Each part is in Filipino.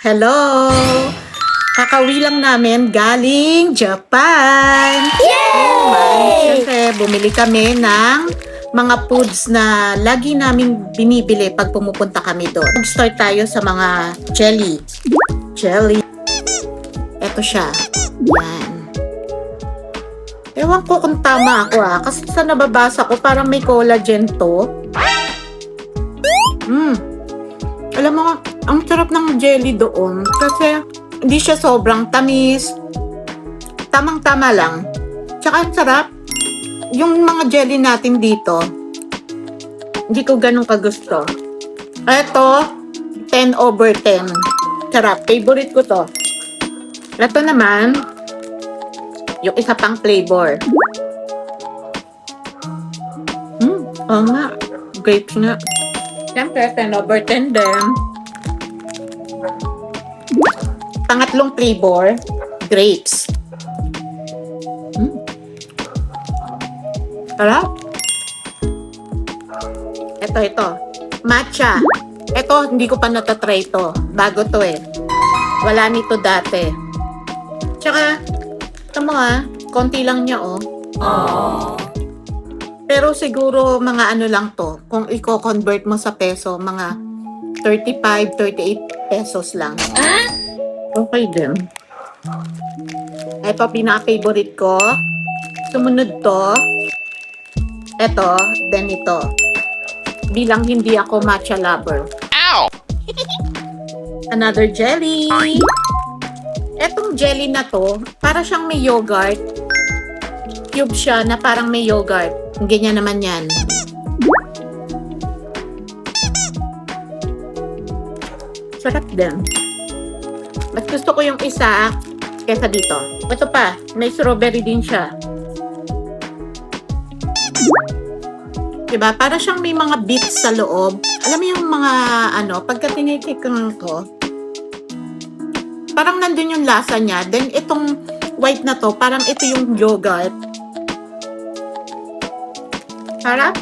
Hello! Kakauwi lang namin galing Japan! Yay! Siyempre, bumili kami ng mga foods na lagi naming binibili pag pumupunta kami doon. Mag-start tayo sa mga jelly. Ito siya. Yan. Ewan ko kung tama ako kasi sa nababasa ko parang may collagen to. Alam mo, ang sarap ng jelly doon kasi hindi siya sobrang tamis. Tamang-tama lang. Tsaka ang sarap. Yung mga jelly natin dito, hindi ko ganun kagusto. Ito, 10/10. Sarap. Favorite ko to. Ito naman, yung isa pang flavor. Oo nga. Grapes nga. Siyempre, 10/10 din. Pangatlong flavor, grapes. Sarap. Ito. Matcha. Ito, hindi ko pa natatry ito. Bago to eh. Wala nito dati. Tsaka, ito mo konti lang niya oh. Pero siguro mga ano lang to. Kung i-convert mo sa peso, mga 35, 38 pesos lang. Okay din. Ito, pinaka-favorite ko. Sumunod to. Ito, then ito. Bilang hindi ako matcha lover. Ow! Another jelly. Etong jelly na to, para siyang may yogurt. Cube siya na parang may yogurt. Ganyan naman yan. Sarap din. Mas gusto ko yung isa kesa dito. Ito pa, may strawberry din siya. Diba? Para siyang may mga bits sa loob. Alam mo yung mga pagka tinitikman ko, parang nandun yung lasa niya. Then itong white na to, parang ito yung yogurt. Sarap.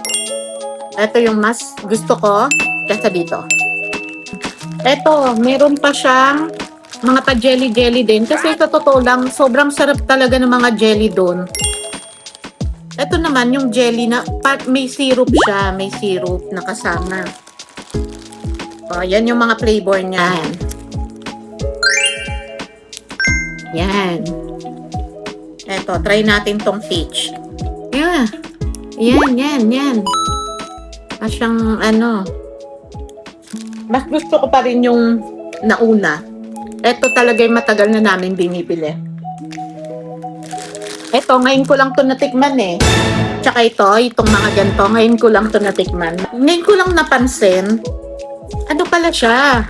Ito yung mas gusto ko kesa dito. Ito, meron pa siyang mga pa-jelly-jelly din. Kasi sa totoo lang, sobrang sarap talaga ng mga jelly doon. Ito naman, yung jelly na may syrup siya. May syrup na kasama. O, yan yung mga flavor niya. Yan. Ito, try natin tong peach. Yeah. Yan. Asyang mas gusto ko pa rin yung nauna. Ito talaga yung matagal na namin binibili. Ito, ngayon ko lang to natikman eh. Tsaka itong mga ganito, ngayon ko lang to natikman. Ngayon ko lang napansin, ano pala siya?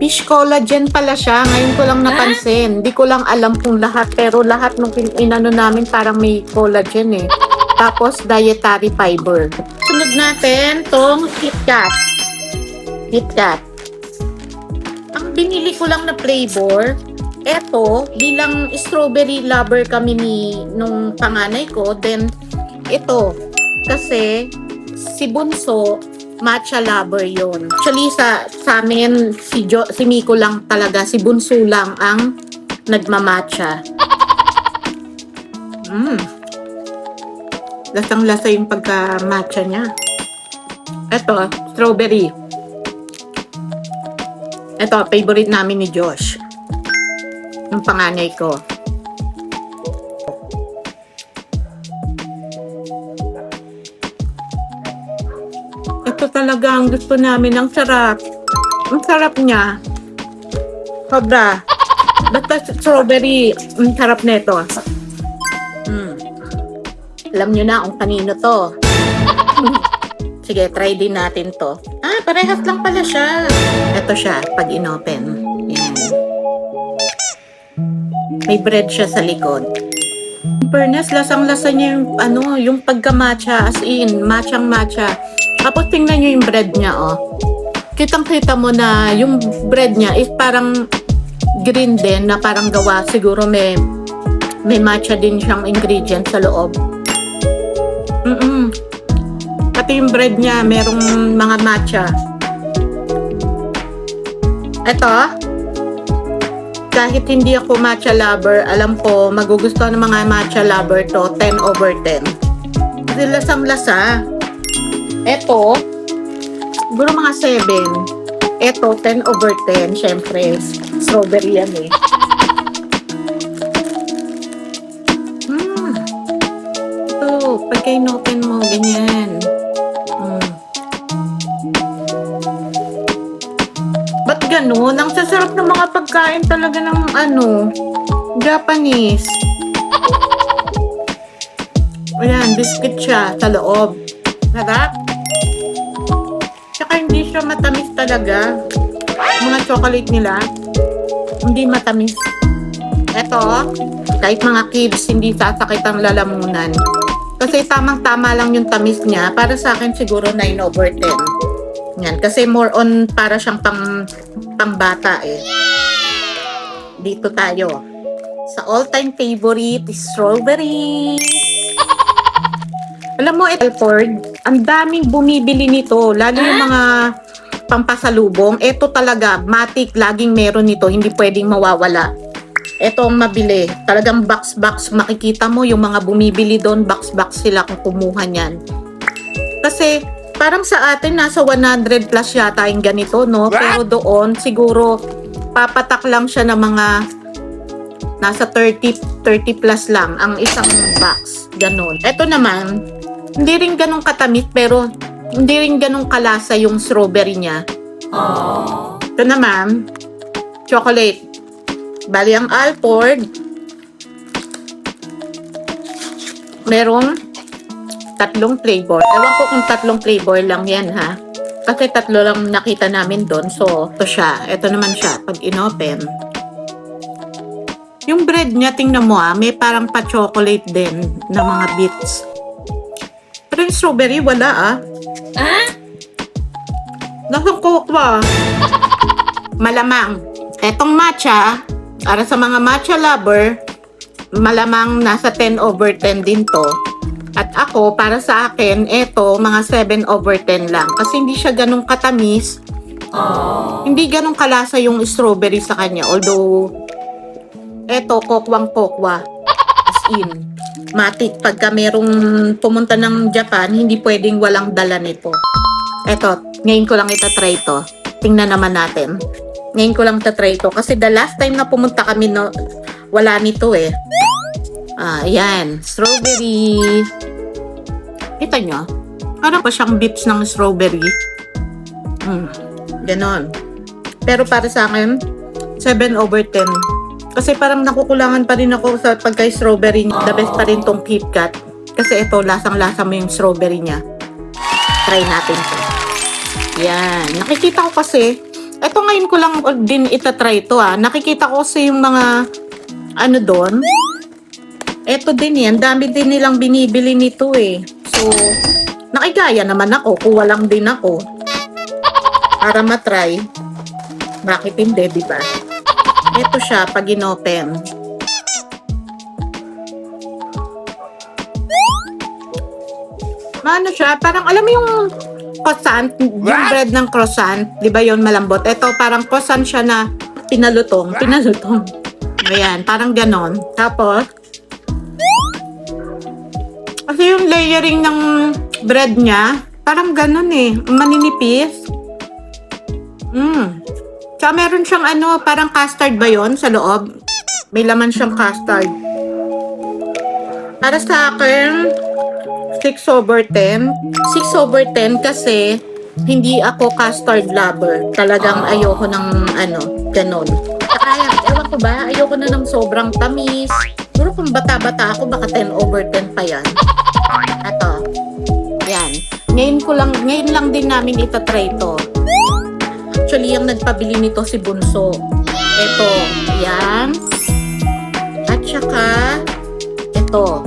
Fish collagen pala siya. Ngayon ko lang napansin. Hindi ko lang alam kung lahat, pero lahat nung inano namin parang may collagen eh. Tapos, dietary fiber. Sunod natin, tong KitKat. Ang binili ko lang na flavor, eto, bilang strawberry lover kami nung panganay ko, then ito, kasi si Bunso, matcha lover yon. Actually, sa amin, si Miko lang talaga, si Bunso lang ang nagmamatcha. Lasang-lasa yung pagka-matcha niya. Ito, strawberry. Ito, favorite namin ni Josh. Yung panganay ko. Ito talaga ang gusto namin. Ang sarap. Ang sarap niya. Sobra. Basta strawberry, ang sarap nito. Alam nyo na kung kanino to. Sige, try din natin to. Parehas lang pala siya. Ito siya, pag inopen. Yan. May bread siya sa likod. In fairness, lasang-lasa niya yung pagka-matcha, as in, matchang-matcha. Tapos tingnan nyo yung bread niya, Kitang-kita mo na yung bread niya is parang green din, na parang gawa, siguro may matcha din siyang ingredient sa loob. At Ito yung bread niya, merong mga matcha. Ito, kahit hindi ako matcha lover, alam ko magugustuhan ng mga matcha lover to, 10/10. Kasi lasang-lasa. Ito, siguro mga 7. Ito, 10/10. Syempre, strawberry yan eh. Ito, pagka-inopen mo, ganyan. Ba't ganun? Ang sasarap ng mga pagkain talaga ng Japanese. Ayan, biscuit siya sa loob. Sarap. Tsaka hindi siya matamis talaga. Mga chocolate nila, hindi matamis. Eto, kahit mga kids, hindi sasakit ang lalamunan. Kasi tamang-tama lang yung tamis niya. Para sa akin siguro 9/10. Yan, kasi more on para siyang pang bata eh. Dito tayo. Sa all-time favorite, strawberry. Alam mo, Elford, ang daming bumibili nito. Lalo yung mga pampasalubong. Ito talaga, matik, laging meron nito. Hindi pwedeng mawawala. Ito ang mabili. Talagang box-box. Makikita mo yung mga bumibili doon, box-box sila kung kumuha niyan. Kasi, parang sa atin, nasa 100 plus yata yung ganito, no? Pero doon, siguro, papatak lang siya ng mga nasa 30 plus lang ang isang box. Ganon. Ito naman, hindi rin ganun katamis, pero hindi rin ganun kalasa yung strawberry niya. Ito naman, chocolate. Bali ang Alford, merong 3 flavor. Ewan ko kung 3 flavor lang yan, ha? Kasi 3 lang nakita namin doon. So, ito siya. Ito naman siya. Pag inopen. Yung bread niya, tingnan mo may parang pa-chocolate din na mga bits. Pero yung strawberry, wala Nasang kokwa. Malamang. Etong matcha, para sa mga matcha lover, malamang nasa 10/10 din to. At ako, para sa akin, eto, mga 7/10 lang. Kasi hindi siya ganun katamis. Hindi ganun kalasa yung strawberry sa kanya. Although, eto, kokwang-kokwa. As in, matik. Pagka merong pumunta ng Japan, hindi pwedeng walang dala nito. Eto, ngayon ko lang itatry to. Tingnan naman natin. Ngayon ko lang itatry to. Kasi the last time na pumunta kami, no, wala nito eh. Ayan. Strawberry. Kita nyo? Parang pa siyang bits ng strawberry. Ganon. Pero para sa akin, 7/10. Kasi parang nakukulangan pa rin ako sa pagka-strawberry. The best pa rin tong KitKat. Kasi ito, lasang-lasa mo yung strawberry niya. Try natin to. Yan. Nakikita ko kasi, ito ngayon ko lang din itatry to Nakikita ko kasi yung mga, doon. Ito din yan. Dami din nilang binibili nito eh. So, nakigaya naman ako. Kuha lang din ako. Para matry. Bakit hindi, diba? Ito siya, pag inopen. Ano siya? Parang, alam mo yung croissant, yung bread ng croissant, di ba yun malambot? Ito, parang croissant siya na pinalutong. Ayan, parang ganon. Tapos, kasi yung layering ng bread niya, parang ganon eh. Maninipis. Tsaka meron siyang parang custard ba yon sa loob? May laman siyang custard. Para sa akin, 6/10. 6/10 kasi hindi ako custard lover. Talagang ayoko ng ganon. Kaya, ewan ko ba, ayoko na ng sobrang tamis. Pero kung bata-bata ako, baka 10/10 pa yan. Ito. Yan. Ngayon lang din namin itatry to. Actually, yung nagpabili nito si Bunso. Ito. Yan. At saka, ito.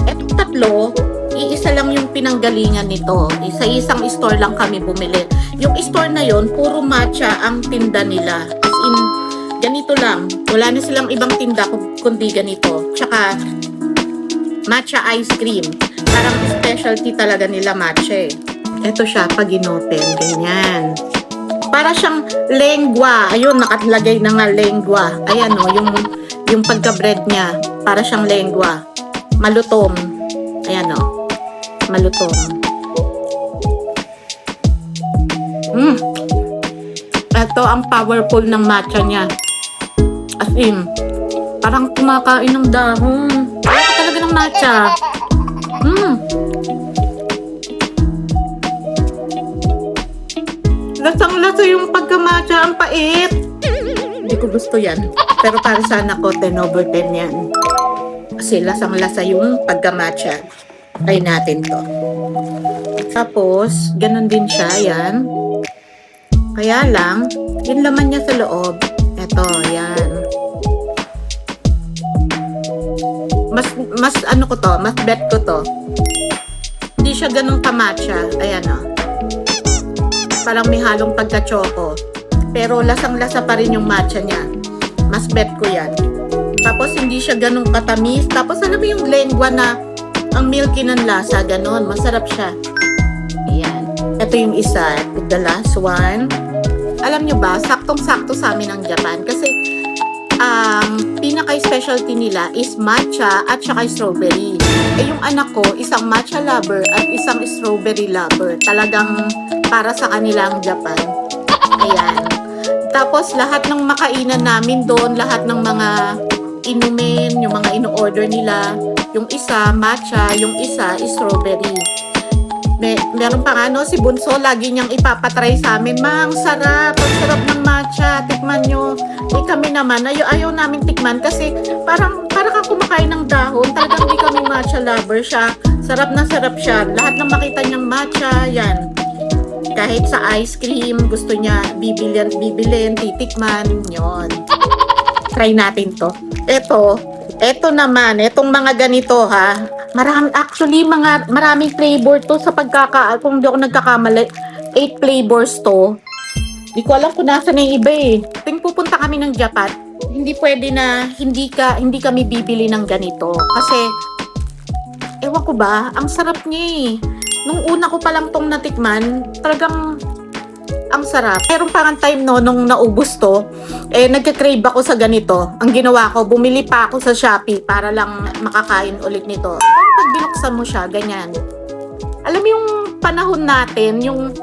Etong 3, iisa lang yung pinanggalingan nito. Sa isang store lang kami bumili. Yung store na yon, puro matcha ang tinda nila. As in, ganito lang. Wala na silang ibang tinda kundi ganito. Tsaka, matcha ice cream. Parang specialty talaga nila matcha eh. Ito siya pag inopen, ganyan. Para siyang lengua. Ayun, nakalagay na nga lengua. Ayan o, yung pagka-bread niya. Para siyang lengua. Malutong. Ayan o. Malutong. Ito ang powerful ng matcha niya. As in, parang kumakain ng dahon. Ayaw ko talaga ng matcha. Lasang-lasa yung pagka-matcha. Ang pait. Hindi ko gusto yan. Pero para sana ko, 10/10 yan. Kasi lasang-lasa yung pagka-matcha. Try natin to. Tapos, ganun din siya. Yan. Kaya lang, yung laman niya sa loob. Ito, yan. Mas ano ko to, mas bet ko to. Hindi siya ganun ka-matcha. Ayan o. Parang may halong pagka-choco. Pero lasang-lasa pa rin yung matcha niya. Mas bet ko yan. Tapos hindi siya ganun katamis. Tapos alam mo yung lengua na ang milky ng lasa, ganun. Masarap siya. Ayan. Ito yung isa. The last one. Alam nyo ba, saktong-sakto sa amin ang Japan. Kasi pinaka-specialty nila is matcha at saka strawberry. Eh yung anak ko, isang matcha lover at isang strawberry lover. Talagang para sa kanilang Japan. Ayan. Tapos lahat ng makainan namin doon, lahat ng mga inumin, yung mga ino-order nila, yung isa matcha, yung isa strawberry. Meron pa nga, no, si Bunso, lagi niyang ipapatry sa amin. Mang, sarap, ang sarap ng matcha, tikman nyo. Eh kami naman, ayaw namin tikman kasi parang kang kumakain ng dahon. Talagang di kami matcha lover siya. Sarap na sarap siya. Lahat ng makita niyang matcha, yan. Kahit sa ice cream, gusto niya bibilin, titikman, yon. Try natin to. Ito naman, itong mga ganito ha. Maraming flavor to sa kung di ako nagkakamali. 8 flavors to. Di ko alam kung nasa na yung iba eh. Tuwing pupunta kami ng Japan, hindi pwede na hindi kami bibili ng ganito. Kasi, ewan ko ba, ang sarap niya eh. Nung una ko pa lang tong natikman, talagang ang sarap. Meron pa nga time no, nung naubos to, nagka-crave ako sa ganito. Ang ginawa ko, bumili pa ako sa Shopee para lang makakain ulit nito. Pag binuksan mo siya, ganyan. Alam mo yung panahon natin, yung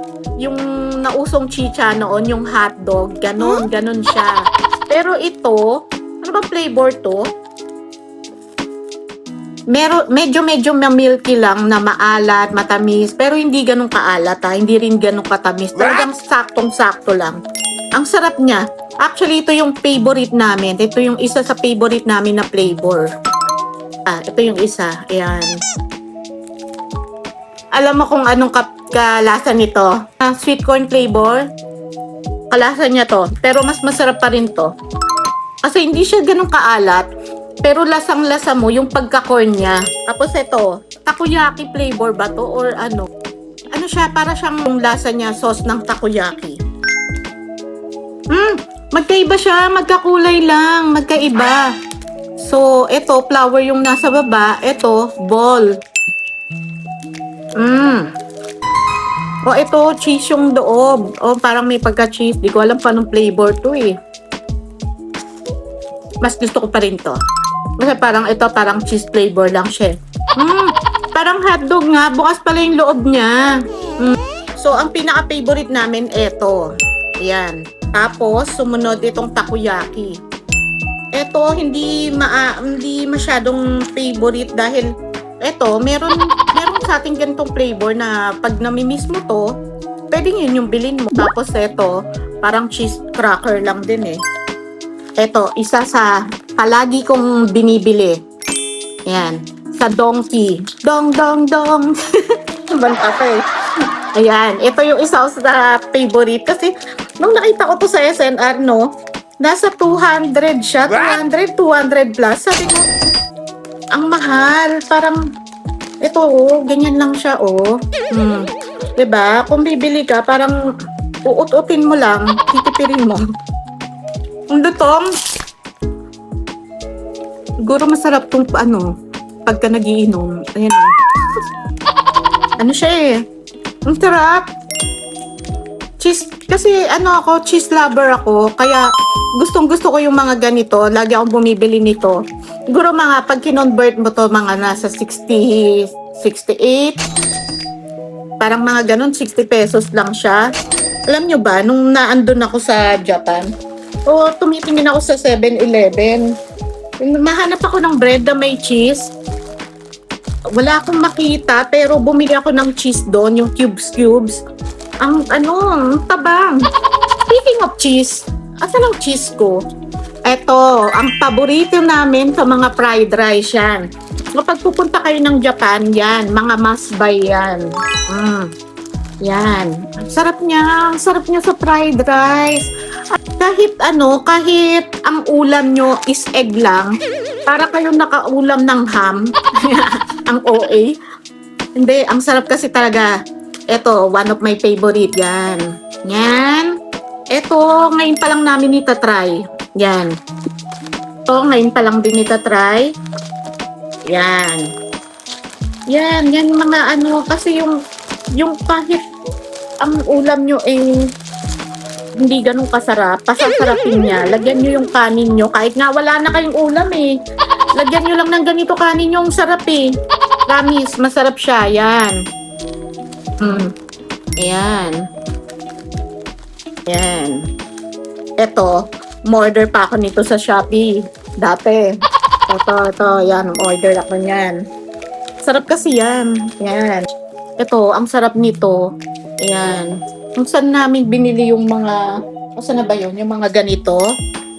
nausong chicha noon, yung hotdog, ganon siya. Pero ito, ano ba flavor to? Medyo milky lang na maalat, matamis, pero hindi ganun kaalat ha, hindi rin ganun katamis. Talagang saktong-sakto lang. Ang sarap niya. Actually, ito yung favorite namin. Ito yung isa sa favorite namin na flavor. Ito yung isa. Ayan. Alam mo kung anong kalasa nito? Sweet corn flavor. Kalasa niya to. Pero mas masarap pa rin to. Kasi hindi siya ganun kaalat. Pero lasang-lasa mo yung pagka-corn niya. Tapos ito, takoyaki flavor ba to or ano? Ano siya? Para siyang yung lasa niya, sauce ng takoyaki. Magkaiba siya. Magkakulay lang. Magkaiba. So, ito, flour yung nasa baba. Ito, ball. O, ito, cheese yung loob. O, parang may pagka-cheese. Di ko alam pa anong flavor to eh. Mas gusto ko pa rin to. Kasi parang cheese flavor lang siya. Parang hotdog nga. Bukas pala yung loob niya. So, ang pinaka-favorite namin, eto. Ayan. Tapos, sumunod itong takoyaki. Eto, hindi masyadong favorite dahil eto, meron sa ating ganitong flavor na pag namimiss mo to, pwedeng yun yung bilhin mo. Tapos eto, parang cheese cracker lang din eh. Eto, isa sa palagi kong binibili. Ayan. Sa Donkey. Dong. Banta pa eh. Ayan. Ito yung isa sa favorite. Kasi, nung nakita ko to sa SNR, no, nasa 200 siya. 200 plus. Sabi ko, ang mahal. Parang, ito oh, ganyan lang siya oh. Diba? Kung bibili ka, parang uut-utin mo lang, titipirin mo. Ang lutong. Siguro masarap tong pagka nagiinom. Ayan o. Ano siya eh. Ang sarap. Cheese, kasi ako, cheese lover ako. Kaya gustong gusto ko yung mga ganito. Lagi akong bumibili nito. Siguro mga pag kinonvert mo to, mga nasa 60, 68. Parang mga ganun, 60 pesos lang siya. Alam nyo ba, nung naandun ako sa Japan, tumitingin ako sa 7-Eleven. Mahanap ako ng bread na may cheese. Wala akong makita, pero bumili ako ng cheese doon, yung cubes. Ang tabang. Speaking of cheese, asan ang cheese ko? Eto, ang paborito namin sa mga fried rice yan. Kapag pupunta kayo ng Japan, yan, mga must buy yan. Yan. Ang sarap niya sa fried rice. At kahit ang ulam nyo is egg lang, para kayong nakaulam ng ham, ang OA. Hindi, ang sarap kasi talaga. Ito, one of my favorite yan. Yan. Ito, ngayon pa lang namin itatry. Yan. Ito, ngayon pa lang din itatry. Yan. Yan mga kasi yung kahit ang ulam nyo hindi ganun kasarap, pasasarapin niya. Lagyan nyo yung kanin nyo, kahit nga wala na kayong ulam eh. Lagyan nyo lang ng ganito kanin nyo, ang sarap eh. Promise, masarap siya. Yan. Yan. Eto, order pa ako nito sa Shopee. Dati. Ito, yan. Order ako niyan. Sarap kasi yan. Yan. Ito, ang sarap nito. Yan. Kung saan namin binili yung mga, saan na ba yun? Yung mga ganito.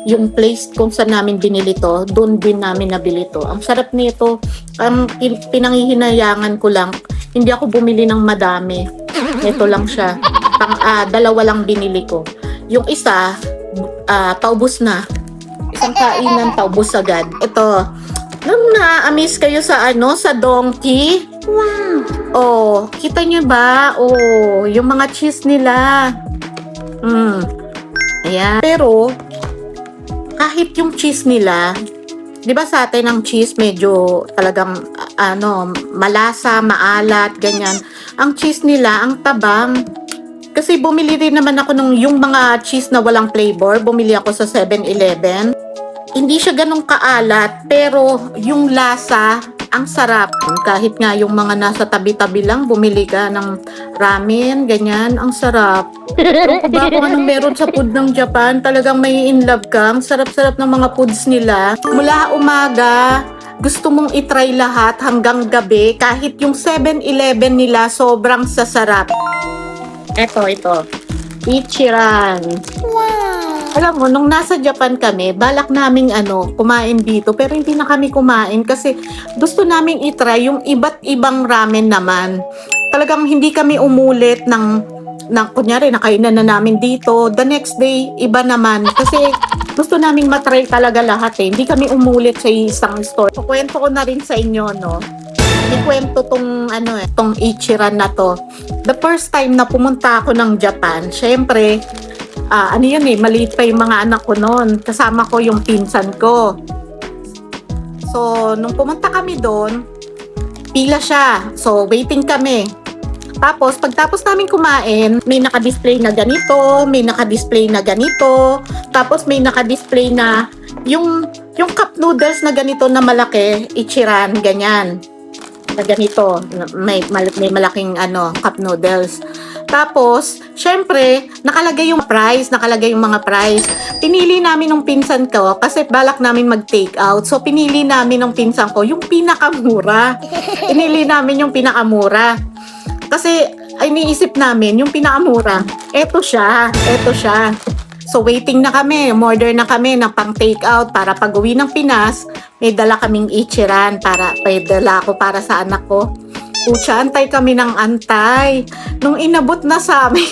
Yung place kung saan namin binili to, doon din namin nabili to. Ang sarap nito. Ang pinanghihinayangan ko lang, hindi ako bumili ng madami. Ito lang siya. Dalawa lang binili ko. Yung isa, paubos na. Isang kainan, paubos agad. Ito, nung na-amaze kayo sa sa donkey. Wow! Kita nyo ba? Yung mga cheese nila. Ayan. Pero, kahit yung cheese nila, di ba sa atin ang cheese medyo talagang malasa, maalat, ganyan. Ang cheese nila, ang tabang. Kasi bumili rin naman ako yung mga cheese na walang flavor. Bumili ako sa 7-Eleven. Hindi siya ganun kaalat, pero yung lasa, ang sarap. Kahit nga yung mga nasa tabi-tabi lang, bumili ka ng ramen, ganyan, ang sarap. So, ba kung anong meron sa food ng Japan, talagang may in love ka. Ang sarap-sarap ng mga foods nila. Mula umaga, gusto mong itry lahat hanggang gabi. Kahit yung 7-Eleven nila, sobrang sasarap. Ito. Ichiran. Wow! Alam mo, nung nasa Japan kami, balak naming kumain dito, pero hindi na kami kumain kasi gusto naming itry yung iba't ibang ramen naman. Talagang hindi kami umulit ng kunyari, nakainan na namin dito. The next day, iba naman. Kasi gusto naming matry talaga lahat eh. Hindi kami umulit sa isang store. So, kwento ko na rin sa inyo, no? Ikwento tong Ichiran na to. The first time na pumunta ako ng Japan, syempre, maliit pa yung mga anak ko noon. Kasama ko yung pinsan ko. So, nung pumunta kami doon, pila siya. So, waiting kami. Tapos, pagtapos namin kumain, may naka-display na ganito, may naka-display na ganito, tapos may naka-display na yung cup noodles na ganito na malaki, Ichiran, ganyan. Na ganito, may malaking cup noodles. Tapos, syempre, nakalagay yung mga price. Pinili namin ng pinsan ko kasi balak namin mag-take out. So, pinili namin ng pinsan ko yung pinakamura. Pinili namin yung pinakamura. Kasi, iniisip namin yung pinakamura. Eto siya. So, waiting na kami. Order na kami ng pang-take out para pag-uwi ng Pinas, may dala kaming Ichiran dala ko para sa anak ko. Pucha, antay kami ng antay. Nung inabot na sa amin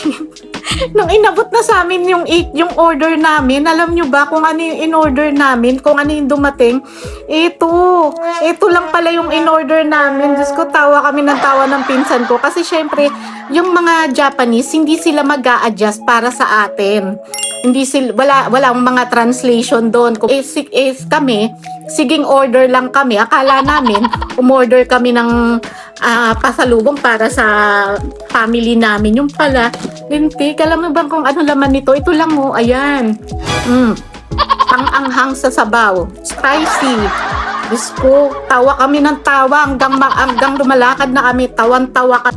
yung order namin, alam nyo ba kung ano yung in-order namin, kung ano yung dumating? Ito lang pala yung in-order namin. Diyos ko, tawa kami ng tawa ng pinsan ko. Kasi syempre, yung mga Japanese, hindi sila mag-a-adjust para sa atin. Walang mga translation doon. Kami, Siging order lang kami. Akala namin, umorder kami ng pasalubong para sa family namin. Yung pala, hindi. Alam mo ba kung ano laman nito? Ito lang oh, ayan. Pang-anghang sa sabaw. Spicy. Diyos ko, tawa kami ng tawa hanggang lumalakad na kami. Tawan-tawa ka.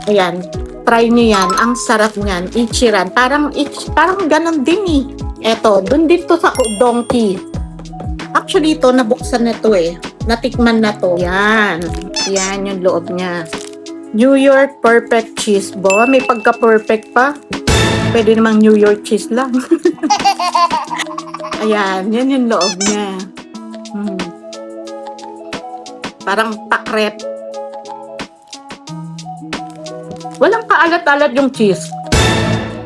Ayan. Try nyo yan. Ang sarap niyan. Ichiran. Parang ganon din eh. Eto, dun dito sa Donkey. Actually, ito, nabuksan na to eh. Natikman na to. Yan. Yan yung loob niya. New York Perfect Cheese. Bo, may pagka-perfect pa. Pwede namang New York cheese lang. Ayan, yan yung loob niya. Parang pakrep. Walang kaalat-alat yung cheese.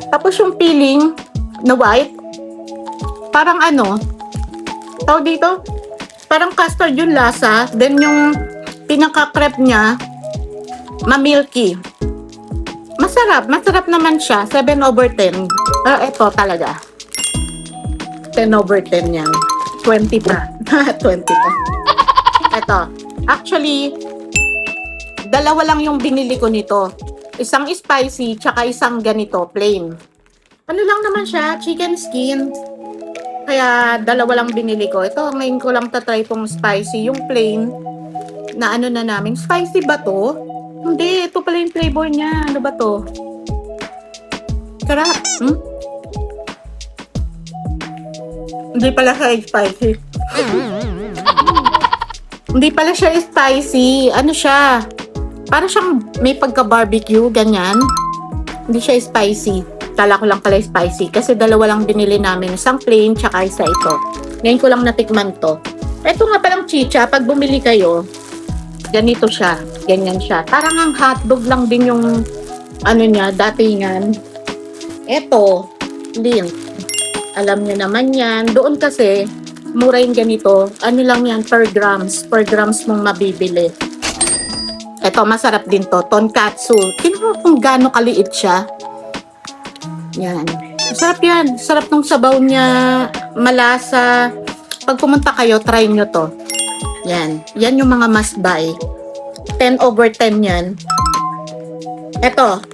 Tapos yung filling na white, parang ano, tawag dito, parang custard yung lasa. Then yung pinaka-crepe niya, ma-milky. Masarap naman siya. 7/10. Ito talaga. 10/10 yan. 20 pa. 20 pa. Ito. Actually, dalawa lang yung binili ko nito. Isang spicy, tsaka isang ganito, plain. Ano lang naman siya, chicken skin. Kaya dalawa lang binili ko. Ito, ngayon ko lang tatry tong spicy. Yung plain, na ano na namin. Spicy ba to? Hindi, ito pala yung flavor niya. Ano ba to? Sarap. Hindi pala siya spicy. Hindi pala siya spicy. Ano siya? Parang siyang may pagka-barbecue, ganyan. Hindi siya spicy. Kala ko lang pala spicy. Kasi dalawa lang binili namin. Isang plain, tsaka isa ito. Ngayon ko lang natikman to. Ito nga palang chicha. Pag bumili kayo, ganito siya. Ganyan siya. Parang ang hotdog lang din yung ano niya, datingan. Ito, link. Alam niyo naman yan. Doon kasi, mura yung ganito. Ano lang yan, per grams. Per grams mong mabibili. Ito, masarap din to. Tonkatsu. Tingnan mo kung gaano kaliit siya. Yan. Masarap yan. Sarap ng sabaw niya. Malasa. Pag pumunta kayo, try nyo to. Yan. Yan yung mga must buy. 10/10 yan. Ito.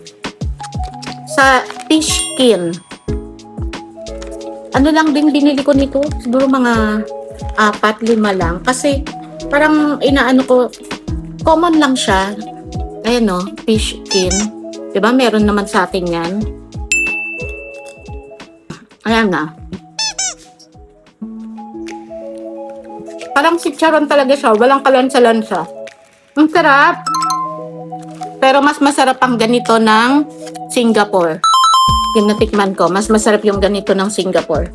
Sa fish skin. Ano lang din binili ko nito? Siguro mga 4-5 lang. Kasi parang inaano ko, common lang siya. Ayan o, fish skin. Diba meron naman sa atin yan? Ayan na. Parang chicharon talaga siya. Walang kalansa-lansa. Ang sarap. Pero mas masarap ang ganito ng Singapore. Yung natikman ko, mas masarap yung ganito ng Singapore.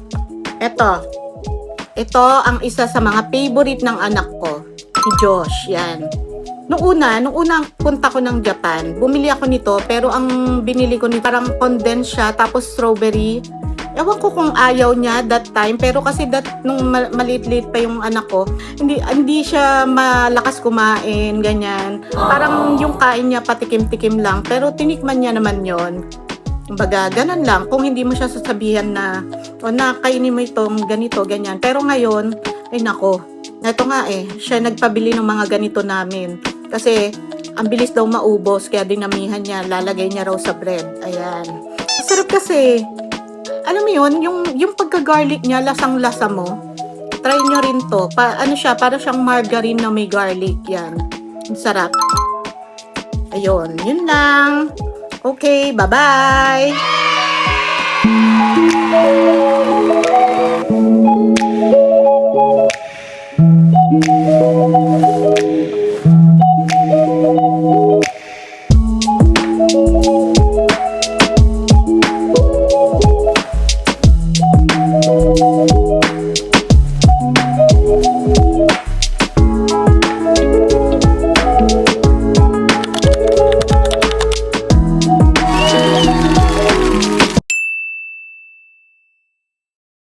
Ito ang isa sa mga favorite ng anak ko, si Josh. Yan. Nung una punta ko ng Japan, bumili ako nito, pero ang binili ko nito parang condensed siya, tapos strawberry. Ewan ko kung ayaw niya that time, pero kasi nung maliit-liit pa yung anak ko, hindi siya malakas kumain, ganyan. Parang yung kain niya patikim-tikim lang, pero tinikman niya naman yon. Kumbaga, ganun lang. Kung hindi mo siya sasabihan na, kainin mo itong ganito, ganyan. Pero ngayon, ay nako, ito nga siya nagpabili ng mga ganito namin. Kasi, ang bilis daw maubos, kaya dinamihan niya, lalagay niya raw sa bread. Ayan. Sarap kasi, alam mo yun, yung pagka-garlic niya, lasang-lasa mo. Try nyo rin to. Para siyang margarine na may garlic. Yan. Ang sarap. Ayun, yun lang. Okay, bye-bye!